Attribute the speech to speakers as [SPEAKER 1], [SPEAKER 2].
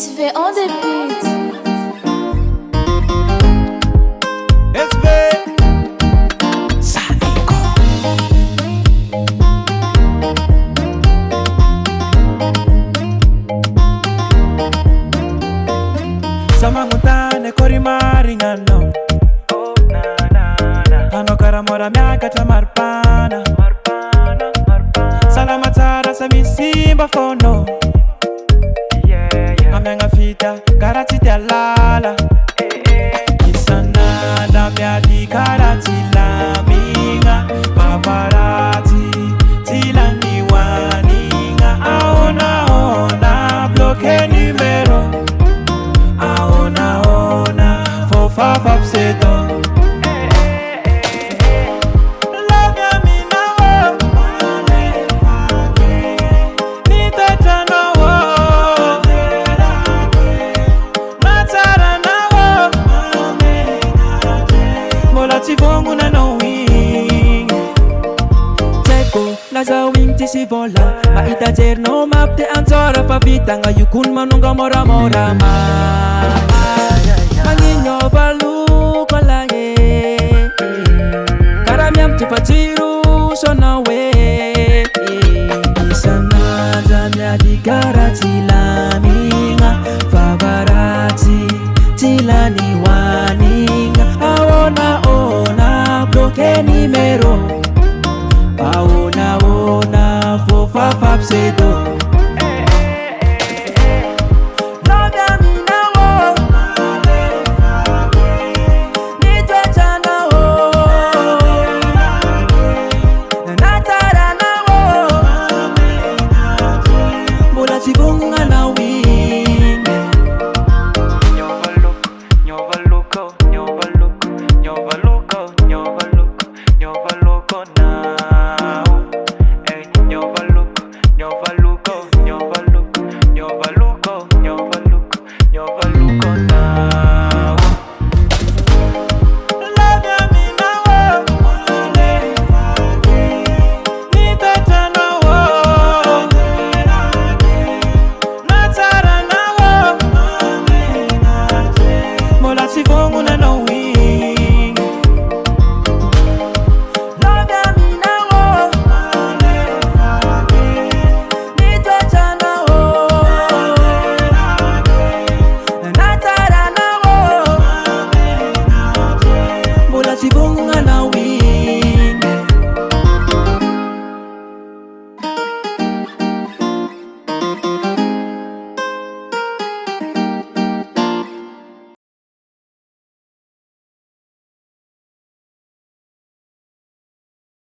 [SPEAKER 1] SV on the beat.
[SPEAKER 2] SV Sayco. Samangutane korimari ngano. Ano karamora miakata marpana. Salamatara samisimba fono. Amenga fita karati talala. Isana da miadi karati la minga. Paparazzi tilani waninga. Aona bloque numero. Aona fofa fapseto.
[SPEAKER 3] Nasa wing ti si vola maitajer no map te anzora pavita ngayon kun manungga mora-mora ma manginyo balu kalaye karamiam ti patiru sonawe isana jamya di karati laminga favarati tilani waninga aona bloque numero. Aona fofa fapseto.